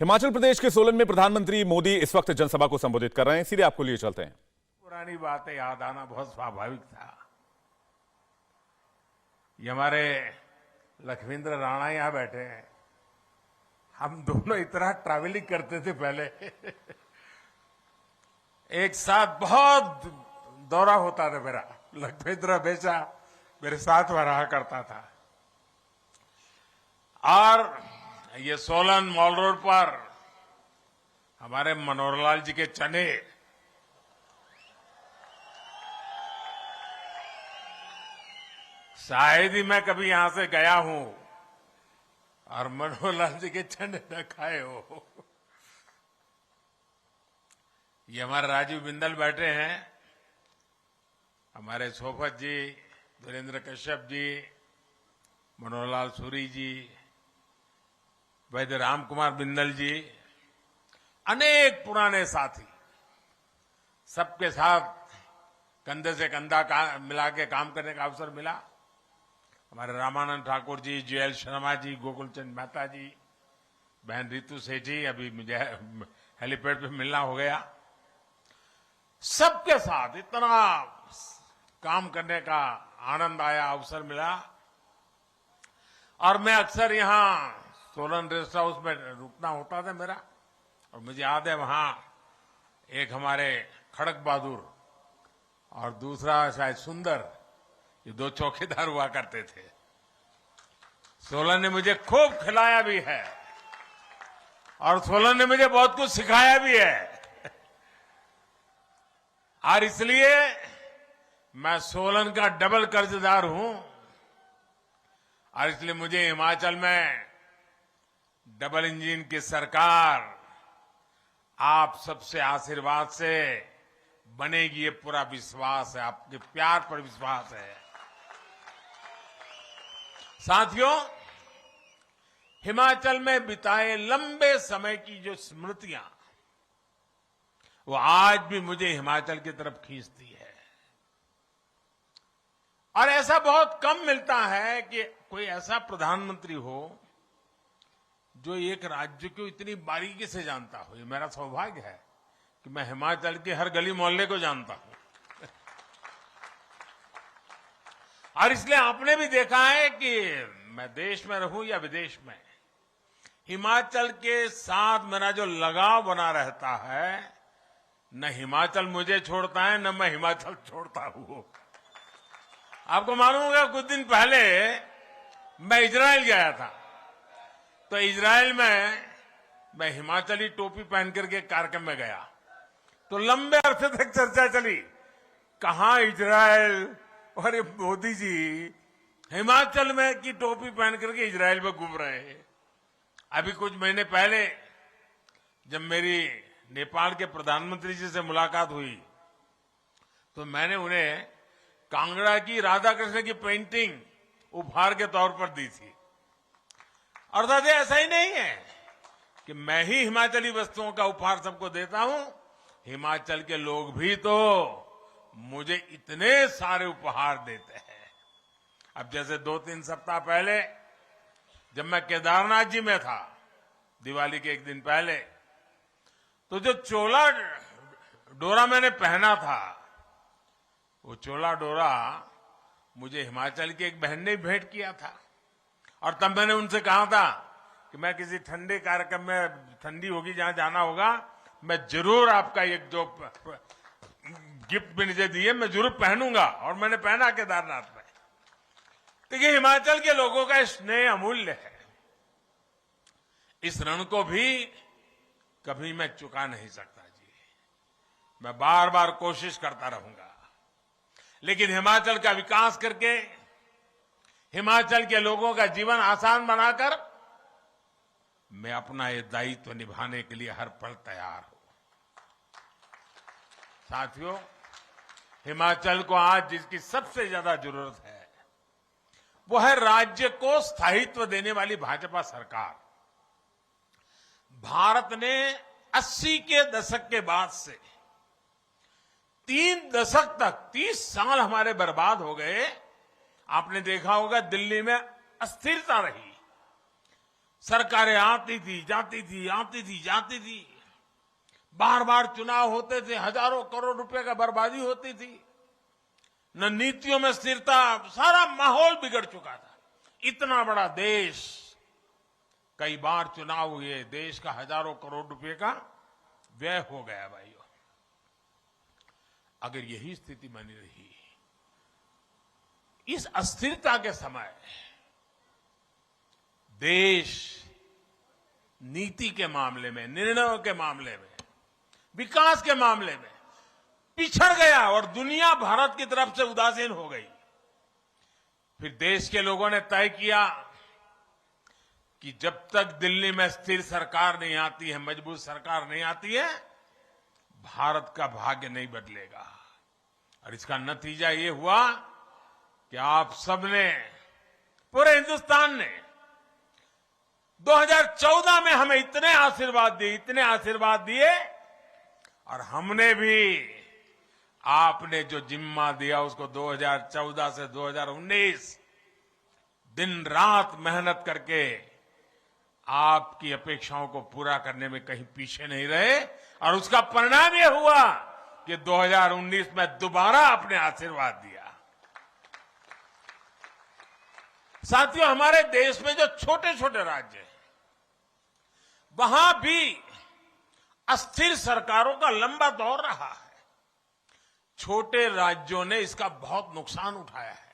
हिमाचल प्रदेश के सोलन में प्रधानमंत्री मोदी इस वक्त जनसभा को संबोधित कर रहे हैं। सीधे आपको लिए चलते हैं। पुरानी बातें याद आना बहुत स्वाभाविक था। ये हमारे लखविंद्र राणा यहां बैठे हैं। हम दोनों इतना ट्रैवलिंग करते थे पहले एक साथ बहुत दौरा होता था मेरा। लखविंद्र हमेशा मेरे साथ में रहा करता था। और ये सोलन मॉल रोड पर हमारे मनोहर लाल जी के चने, शायद ही मैं कभी यहां से गया हूं और मनोहर लाल जी के चने न खाए हो। ये हमारे राजीव बिंदल बैठे हैं, हमारे सोफत जी, वीरेंद्र कश्यप जी, मनोहर लाल सूरी जी, वैद्य राम कुमार बिंदल जी, अनेक पुराने साथी, सबके साथ कंधे से कंधा मिला के काम करने का अवसर मिला। हमारे रामानंद ठाकुर जी, JL शर्मा जी, गोकुलचंद मेहता जी, बहन रितु सेठी, अभी मुझे हेलीपैड पे मिलना हो गया। सबके साथ इतना काम करने का आनंद आया, अवसर मिला। और मैं अक्सर यहां सोलन रेस्ट हाउस में रुकना होता था मेरा, और मुझे याद है वहां एक हमारे खड़क बहादुर और दूसरा शायद सुंदर, ये दो चौकीदार हुआ करते थे। सोलन ने मुझे खूब खिलाया भी है और सोलन ने मुझे बहुत कुछ सिखाया भी है। और इसलिए मैं सोलन का डबल कर्जदार हूं। और इसलिए मुझे हिमाचल में डबल इंजन की सरकार आप सबसे आशीर्वाद से बनेगी, ये पूरा विश्वास है, आपके प्यार पर विश्वास है। साथियों, हिमाचल में बिताए लंबे समय की जो स्मृतियां, वो आज भी मुझे हिमाचल की तरफ खींचती है। और ऐसा बहुत कम मिलता है कि कोई ऐसा प्रधानमंत्री हो जो एक राज्य को इतनी बारीकी से जानता हो। ये मेरा सौभाग्य है कि मैं हिमाचल के हर गली मोहल्ले को जानता हूं। और इसलिए आपने भी देखा है कि मैं देश में रहूं या विदेश में, हिमाचल के साथ मेरा जो लगाव बना रहता है, न हिमाचल मुझे छोड़ता है न मैं हिमाचल छोड़ता हूं। आपको मालूम होगा कुछ दिन पहले मैं इजराइल गया था। तो इजराइल में मैं हिमाचली टोपी पहन करके कार्यक्रम में गया, तो लंबे अरसे तक चर्चा चली, कहां इजराइल और ये मोदी जी हिमाचल में की टोपी पहन करके इजराइल में घूम रहे हैं। अभी कुछ महीने पहले जब मेरी नेपाल के प्रधानमंत्री जी से मुलाकात हुई, तो मैंने उन्हें कांगड़ा की राधा कृष्ण की पेंटिंग उपहार के तौर पर दी थी। और दादा ऐसा ही नहीं है कि मैं ही हिमाचली वस्तुओं का उपहार सबको देता हूं, हिमाचल के लोग भी तो मुझे इतने सारे उपहार देते हैं। अब जैसे 2-3 सप्ताह पहले जब मैं केदारनाथ जी में था, दिवाली के एक दिन पहले, तो जो चोला डोरा मैंने पहना था, वो चोला डोरा मुझे हिमाचल की एक बहन ने भेंट किया था। और तब मैंने उनसे कहा था कि मैं किसी ठंडे कार्यक्रम में, ठंडी होगी जहां जाना होगा, मैं जरूर आपका एक जो गिफ्ट भी मुझे दिए मैं जरूर पहनूंगा। और मैंने पहना केदारनाथ में। देखिए, हिमाचल के लोगों का स्नेह अमूल्य है। इस ऋण को भी कभी मैं चुका नहीं सकता जी। मैं बार बार कोशिश करता रहूंगा, लेकिन हिमाचल का विकास करके, हिमाचल के लोगों का जीवन आसान बनाकर मैं अपना ये दायित्व निभाने के लिए हर पल तैयार हूं। साथियों, हिमाचल को आज जिसकी सबसे ज्यादा जरूरत है, वो है राज्य को स्थायित्व देने वाली भाजपा सरकार। भारत ने 80 के दशक के बाद से 3 दशक तक, 30 साल हमारे बर्बाद हो गए। आपने देखा होगा दिल्ली में अस्थिरता रही, सरकारें आती थी, जाती थी, आती थी, जाती थी। बार बार चुनाव होते थे, हजारों करोड़ रुपए का बर्बादी होती थी। न नीतियों में स्थिरता, सारा माहौल बिगड़ चुका था। इतना बड़ा देश, कई बार चुनाव हुए, देश का हजारों करोड़ रुपए का व्यय हो गया भाइयों। अगर यही स्थिति बनी रही, इस अस्थिरता के समय देश नीति के मामले में, निर्णयों के मामले में, विकास के मामले में पिछड़ गया और दुनिया भारत की तरफ से उदासीन हो गई। फिर देश के लोगों ने तय किया कि जब तक दिल्ली में स्थिर सरकार नहीं आती है, मजबूत सरकार नहीं आती है, भारत का भाग्य नहीं बदलेगा। और इसका नतीजा ये हुआ कि आप सबने, पूरे हिंदुस्तान ने 2014 में हमें इतने आशीर्वाद दिए और हमने भी आपने जो जिम्मा दिया उसको 2014 से 2019 दिन रात मेहनत करके आपकी अपेक्षाओं को पूरा करने में कहीं पीछे नहीं रहे। और उसका परिणाम यह हुआ कि 2019 में दोबारा आपने आशीर्वाद दिया। साथियों, हमारे देश में जो छोटे छोटे राज्य हैं, वहां भी अस्थिर सरकारों का लंबा दौर रहा है। छोटे राज्यों ने इसका बहुत नुकसान उठाया है।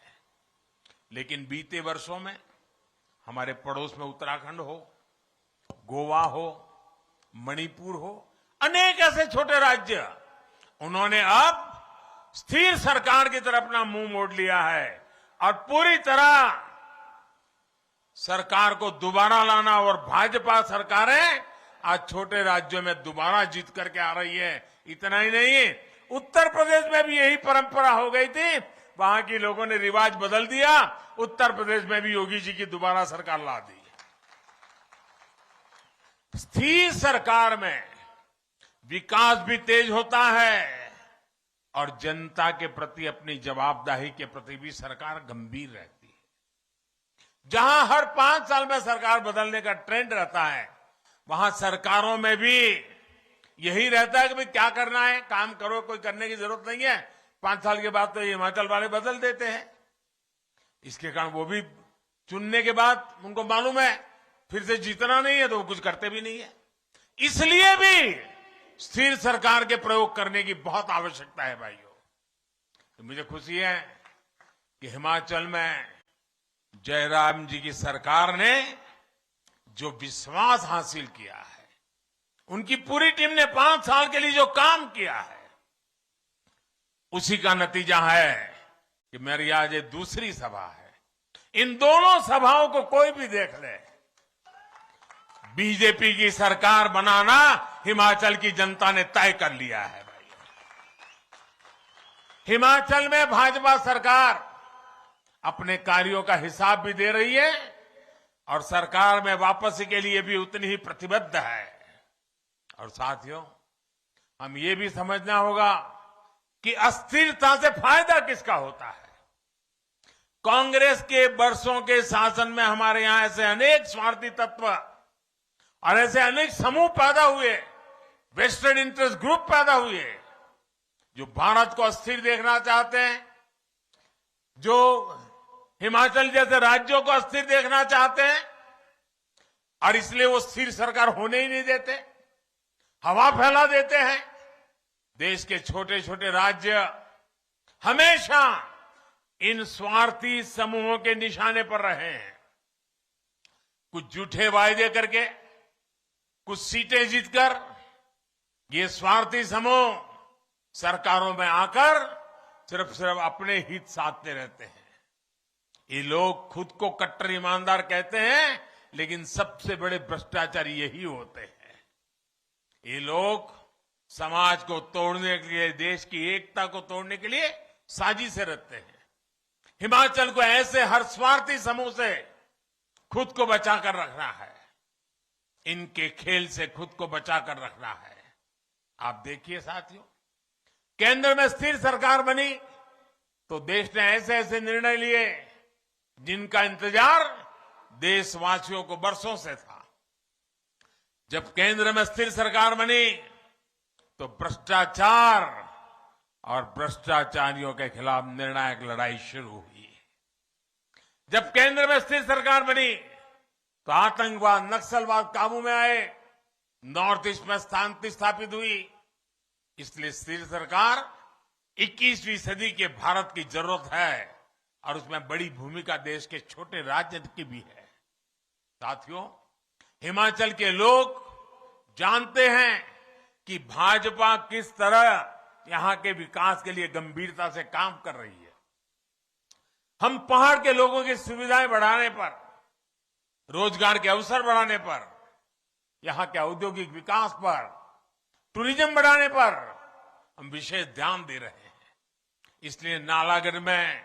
लेकिन बीते वर्षों में हमारे पड़ोस में उत्तराखंड हो, गोवा हो, मणिपुर हो, अनेक ऐसे छोटे राज्य, उन्होंने अब स्थिर सरकार की तरफ अपना मुंह मोड़ लिया है और पूरी तरह सरकार को दोबारा लाना। और भाजपा सरकारें आज छोटे राज्यों में दोबारा जीत करके आ रही है। इतना ही नहीं, उत्तर प्रदेश में भी यही परंपरा हो गई थी, वहां के लोगों ने रिवाज बदल दिया, उत्तर प्रदेश में भी योगी जी की दोबारा सरकार ला दी। स्थिर सरकार में विकास भी तेज होता है और जनता के प्रति, अपनी जवाबदेही के प्रति भी सरकार गंभीर रहती है। जहां हर 5 साल में सरकार बदलने का ट्रेंड रहता है, वहां सरकारों में भी यही रहता है कि भाई क्या करना है, काम करो, कोई करने की जरूरत नहीं है। 5 साल के बाद तो हिमाचल वाले बदल देते हैं। इसके कारण वो भी चुनने के बाद उनको मालूम है फिर से जीतना नहीं है, तो वो कुछ करते भी नहीं है। इसलिए भी स्थिर सरकार के प्रयोग करने की बहुत आवश्यकता है भाइयों। तो मुझे खुशी है कि हिमाचल में जयराम जी की सरकार ने जो विश्वास हासिल किया है, उनकी पूरी टीम ने 5 साल के लिए जो काम किया है, उसी का नतीजा है कि मेरी आज ये दूसरी सभा है। इन दोनों सभाओं को कोई भी देख ले, बीजेपी की सरकार बनाना हिमाचल की जनता ने तय कर लिया है भाई। हिमाचल में भाजपा सरकार अपने कार्यों का हिसाब भी दे रही है और सरकार में वापसी के लिए भी उतनी ही प्रतिबद्ध है। और साथियों, हम ये भी समझना होगा कि अस्थिरता से फायदा किसका होता है। कांग्रेस के वर्षों के शासन में हमारे यहां ऐसे अनेक स्वार्थी तत्व और ऐसे अनेक समूह पैदा हुए, वेस्टेड इंटरेस्ट ग्रुप पैदा हुए, जो भारत को अस्थिर देखना चाहते हैं, जो हिमाचल जैसे राज्यों को अस्थिर देखना चाहते हैं, और इसलिए वो स्थिर सरकार होने ही नहीं देते, हवा फैला देते हैं। देश के छोटे छोटे राज्य हमेशा इन स्वार्थी समूहों के निशाने पर रहे हैं। कुछ झूठे वायदे करके, कुछ सीटें जीतकर ये स्वार्थी समूह सरकारों में आकर सिर्फ अपने हित साधते रहते हैं। ये लोग खुद को कट्टर ईमानदार कहते हैं, लेकिन सबसे बड़े भ्रष्टाचारी यही होते हैं। ये लोग समाज को तोड़ने के लिए, देश की एकता को तोड़ने के लिए साजिशें रचते हैं। हिमाचल को ऐसे हर स्वार्थी समूह से खुद को बचाकर रखना है, इनके खेल से खुद को बचाकर रखना है। आप देखिए साथियों, केंद्र में स्थिर सरकार बनी तो देश ने ऐसे ऐसे निर्णय लिए जिनका इंतजार देशवासियों को बरसों से था। जब केंद्र में स्थिर सरकार बनी तो भ्रष्टाचार और भ्रष्टाचारियों के खिलाफ निर्णायक लड़ाई शुरू हुई। जब केंद्र में स्थिर सरकार बनी तो आतंकवाद, नक्सलवाद काबू में आए, नॉर्थ ईस्ट में शांति स्थापित हुई। इसलिए स्थिर सरकार 21वीं सदी के भारत की जरूरत है और उसमें बड़ी भूमिका देश के छोटे राज्य की भी है। साथियों, हिमाचल के लोग जानते हैं कि भाजपा किस तरह यहां के विकास के लिए गंभीरता से काम कर रही है। हम पहाड़ के लोगों की सुविधाएं बढ़ाने पर, रोजगार के अवसर बढ़ाने पर, यहां के औद्योगिक विकास पर, टूरिज्म बढ़ाने पर हम विशेष ध्यान दे रहे हैं। इसलिए नालागढ़ में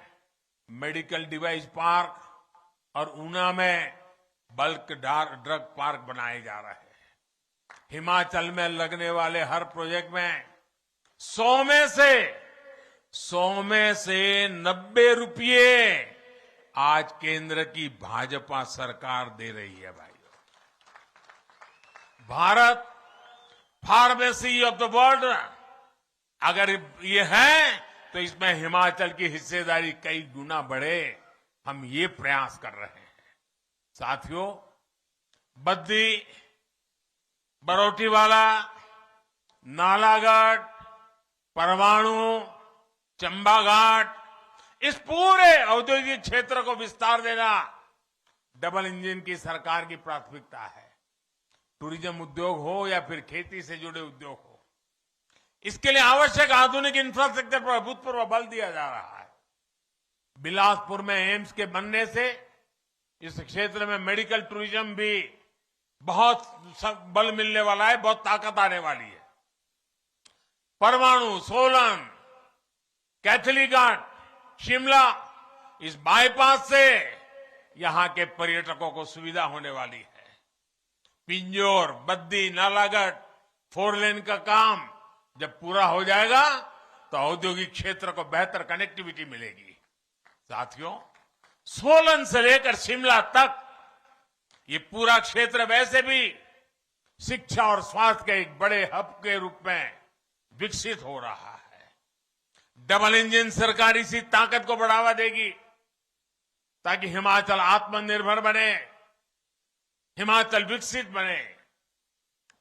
मेडिकल डिवाइस पार्क और ऊना में बल्क ड्रग पार्क बनाए जा रहे हैं। हिमाचल में लगने वाले हर प्रोजेक्ट में 100 में से 90 रुपये आज केंद्र की भाजपा सरकार दे रही है। भाइयों, Bharat pharmacy of the world अगर ये है तो इसमें हिमाचल की हिस्सेदारी कई गुना बढ़े, हम ये प्रयास कर रहे हैं। साथियों, बद्दी, बरोटीवाला, नालागढ़, परवाणु, चंबाघाट, इस पूरे औद्योगिक क्षेत्र को विस्तार देना डबल इंजन की सरकार की प्राथमिकता है। टूरिज्म उद्योग हो या फिर खेती से जुड़े उद्योग हो, इसके लिए आवश्यक आधुनिक इंफ्रास्ट्रक्चर पर अभूतपूर्व बल दिया जा रहा है। बिलासपुर में एम्स के बनने से इस क्षेत्र में मेडिकल टूरिज्म भी बहुत बल मिलने वाला है, बहुत ताकत आने वाली है। परवाणु, सोलन, कैथलीघाट, शिमला, इस बाईपास से यहां के पर्यटकों को सुविधा होने वाली है। पिंजौर, बद्दी, नालागढ़ 4 लेन का काम जब पूरा हो जाएगा तो औद्योगिक क्षेत्र को बेहतर कनेक्टिविटी मिलेगी। साथियों, सोलन से लेकर शिमला तक ये पूरा क्षेत्र वैसे भी शिक्षा और स्वास्थ्य के एक बड़े हब के रूप में विकसित हो रहा है। डबल इंजन सरकार इसी ताकत को बढ़ावा देगी ताकि हिमाचल आत्मनिर्भर बने, हिमाचल विकसित बने।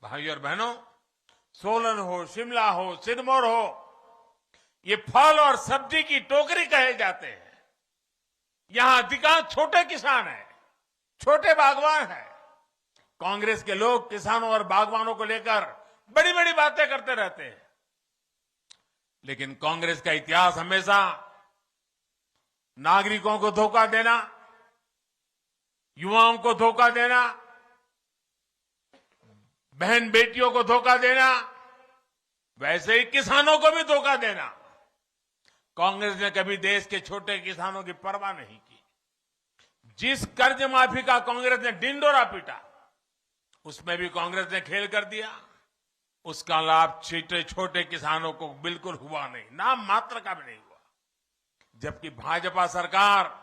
भाइयों और बहनों, सोलन हो, शिमला हो, सिरमौर हो, ये फल और सब्जी की टोकरी कहे जाते हैं। यहां अधिकांश छोटे किसान हैं, छोटे बागवान हैं। कांग्रेस के लोग किसानों और बागवानों को लेकर बड़ी बड़ी बातें करते रहते हैं, लेकिन कांग्रेस का इतिहास हमेशा नागरिकों को धोखा देना, युवाओं को धोखा देना, बहन बेटियों को धोखा देना, वैसे ही किसानों को भी धोखा देना। कांग्रेस ने कभी देश के छोटे किसानों की परवाह नहीं की। जिस कर्ज माफी का कांग्रेस ने ढिंढोरा पीटा, उसमें भी कांग्रेस ने खेल कर दिया। उसका लाभ छोटे किसानों को बिल्कुल हुआ नहीं, नाम मात्र का भी नहीं हुआ। जबकि भाजपा सरकार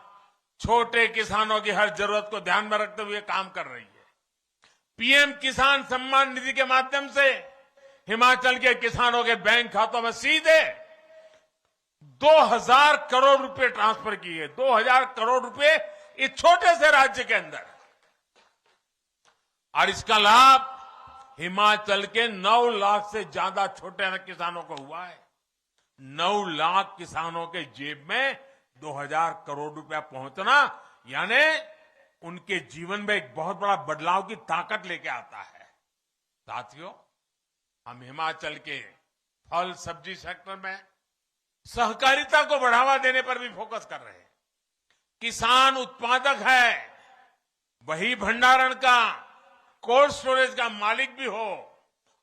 छोटे किसानों की हर जरूरत को ध्यान में रखते हुए काम कर रही है। पीएम किसान सम्मान निधि के माध्यम से हिमाचल के किसानों के बैंक खातों में सीधे 2000 करोड़ रुपए ट्रांसफर किए। 2000 करोड़ रुपए इस छोटे से राज्य के अंदर, और इसका लाभ हिमाचल के 9 लाख से ज्यादा छोटे किसानों को हुआ है। 9 लाख किसानों के जेब में 2000 करोड़ रुपया पहुंचना यानी उनके जीवन में एक बहुत बड़ा बदलाव की ताकत लेके आता है। साथियों, हम हिमाचल के फल सब्जी सेक्टर में सहकारिता को बढ़ावा देने पर भी फोकस कर रहे हैं। किसान उत्पादक है, वही भंडारण का, कोल्ड स्टोरेज का मालिक भी हो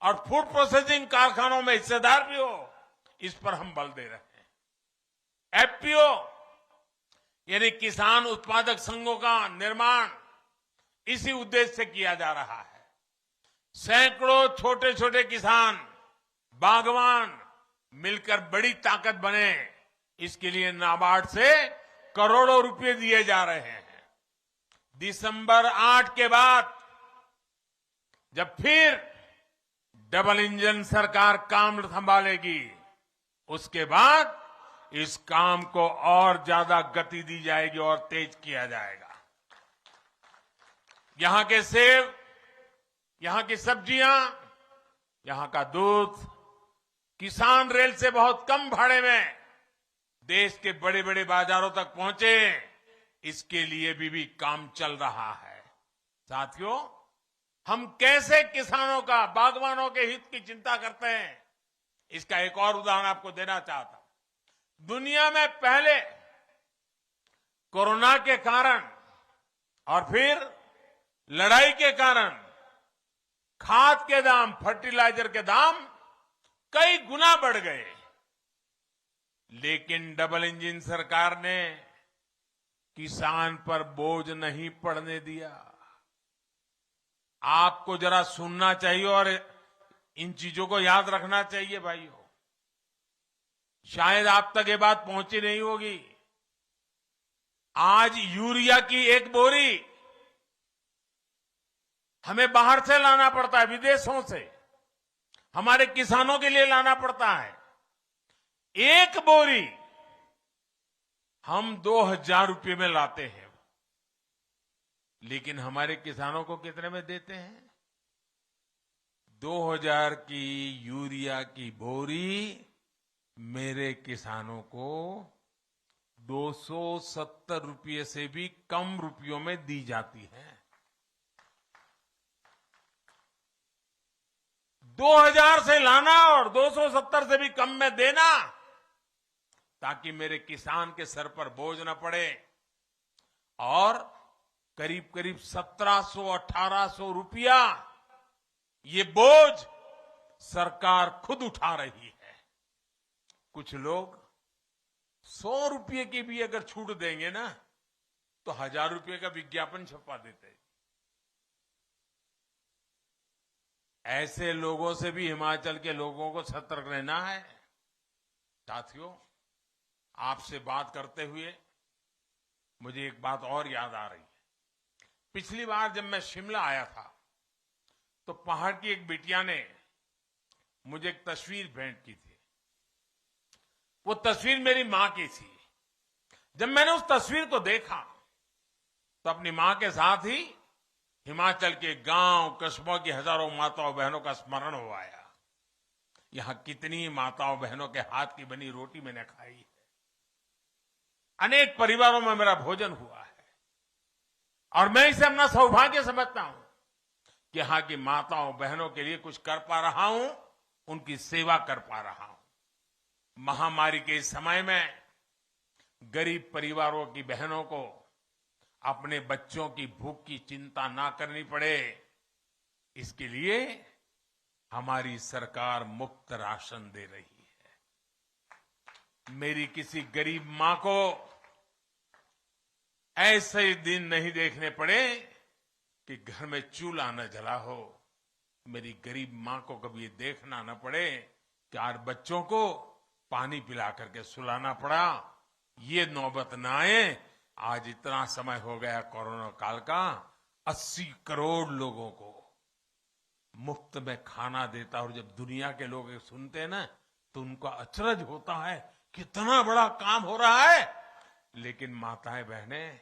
और फूड प्रोसेसिंग कारखानों में हिस्सेदार भी हो, इस पर हम बल दे रहे हैं। एफपीओ यानी किसान उत्पादक संघों का निर्माण इसी उद्देश्य से किया जा रहा है। सैकड़ों छोटे छोटे किसान, बागवान मिलकर बड़ी ताकत बने, इसके लिए नाबार्ड से करोड़ों रुपए दिए जा रहे हैं। दिसंबर 8 के बाद जब फिर डबल इंजन सरकार काम संभालेगी, उसके बाद इस काम को और ज्यादा गति दी जाएगी और तेज किया जाएगा। यहां के सेब, यहां की सब्जियां, यहां का दूध किसान रेल से बहुत कम भाड़े में देश के बड़े बड़े बाजारों तक पहुंचे, इसके लिए भी काम चल रहा है। साथियों, हम कैसे किसानों का, बागवानों के हित की चिंता करते हैं, इसका एक और उदाहरण आपको देना चाहता हूं। दुनिया में पहले कोरोना के कारण और फिर लड़ाई के कारण खाद के दाम, फर्टिलाइजर के दाम कई गुना बढ़ गए, लेकिन डबल इंजन सरकार ने किसान पर बोझ नहीं पड़ने दिया। आपको जरा सुनना चाहिए और इन चीजों को याद रखना चाहिए भाइयों। शायद आप तक ये बात पहुंची नहीं होगी। आज यूरिया की एक बोरी हमें बाहर से लाना पड़ता है, विदेशों से हमारे किसानों के लिए लाना पड़ता है। एक बोरी हम 2000 रुपये में लाते हैं, लेकिन हमारे किसानों को कितने में देते हैं? 2000 की यूरिया की बोरी मेरे किसानों को 270 रुपये से भी कम रुपयों में दी जाती है। 2000 से लाना और 270 से भी कम में देना, ताकि मेरे किसान के सर पर बोझ न पड़े। और करीब करीब 1700-1800 रुपया ये बोझ सरकार खुद उठा रही है। कुछ लोग 100 रुपये की भी अगर छूट देंगे ना, तो 1000 रुपये का विज्ञापन छपवा देते हैं। ऐसे लोगों से भी हिमाचल के लोगों को सतर्क रहना है। साथियों, आपसे बात करते हुए मुझे एक बात और याद आ रही है। पिछली बार जब मैं शिमला आया था, तो पहाड़ की एक बिटिया ने मुझे एक तस्वीर भेंट की थी। वो तस्वीर मेरी मां की थी। जब मैंने उस तस्वीर को देखा, तो अपनी मां के साथ ही हिमाचल के गांव कस्बों की हजारों माताओं बहनों का स्मरण हो आया। यहां कितनी माताओं बहनों के हाथ की बनी रोटी मैंने खाई है। अनेक परिवारों में मेरा भोजन हुआ है, और मैं इसे अपना सौभाग्य समझता हूं कि यहां की माताओं बहनों के लिए कुछ कर पा रहा हूं, उनकी सेवा कर पा रहा हूं। महामारी के इस समय में गरीब परिवारों की बहनों को अपने बच्चों की भूख की चिंता ना करनी पड़े, इसके लिए हमारी सरकार मुफ्त राशन दे रही है। मेरी किसी गरीब मां को ऐसे दिन नहीं देखने पड़े कि घर में चूल्हा न जला हो। मेरी गरीब मां को कभी ये देखना न पड़े कि आज बच्चों को पानी पिला करके सुलाना पड़ा। ये नौबत न आए। आज इतना समय हो गया कोरोना काल का, 80 करोड़ लोगों को मुफ्त में खाना देता, और जब दुनिया के लोग सुनते हैं ना, तो उनका अचरज होता है, कितना बड़ा काम हो रहा है। लेकिन माताएं बहनें,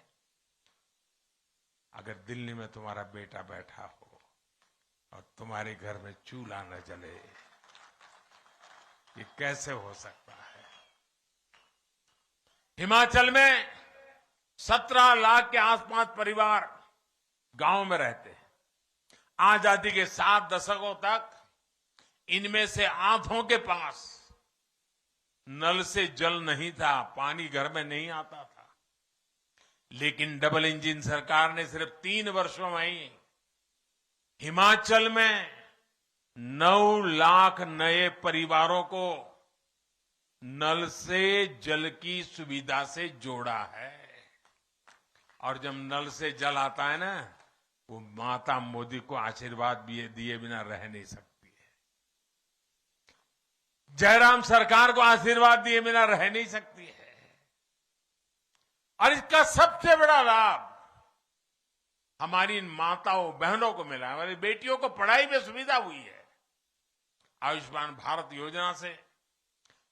अगर दिल्ली में तुम्हारा बेटा बैठा हो और तुम्हारे घर में चूल्हा न जले, ये कैसे हो सकता है? हिमाचल में 17 लाख के आसपास परिवार गांव में रहते हैं। आजादी के 7 दशकों तक इनमें से आधों के पास नल से जल नहीं था, पानी घर में नहीं आता था। लेकिन डबल इंजन सरकार ने सिर्फ 3 वर्षों में ही हिमाचल में 9 लाख नए परिवारों को नल से जल की सुविधा से जोड़ा है। और जब नल से जल आता है ना, वो माता मोदी को आशीर्वाद दिए बिना रह नहीं सकती है। जयराम सरकार को आशीर्वाद दिए बिना रह नहीं सकती है। और इसका सबसे बड़ा लाभ हमारी इन माताओं बहनों को मिला है, हमारी बेटियों को पढ़ाई में सुविधा हुई है। आयुष्मान भारत योजना से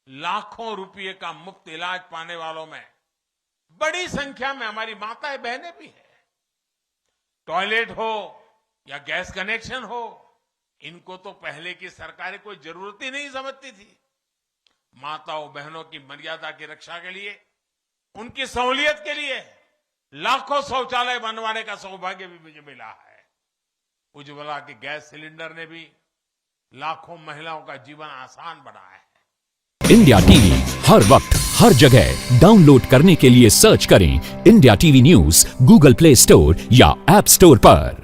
लाखों रुपए का मुफ्त इलाज पाने वालों में बड़ी संख्या में हमारी माताएं बहनें भी हैं। टॉयलेट हो या गैस कनेक्शन हो, इनको तो पहले की सरकारें कोई जरूरत ही नहीं समझती थी। माताओं बहनों की मर्यादा की रक्षा के लिए, उनकी सहूलियत के लिए लाखों शौचालय बनवाने का सौभाग्य भी मुझे मिला है। उज्ज्वला के गैस सिलेंडर ने भी लाखों महिलाओं का जीवन आसान बनाया है। इंडिया टीवी हर वक्त हर जगह डाउनलोड करने के लिए सर्च करें India TV news Google play store या ऐप स्टोर पर।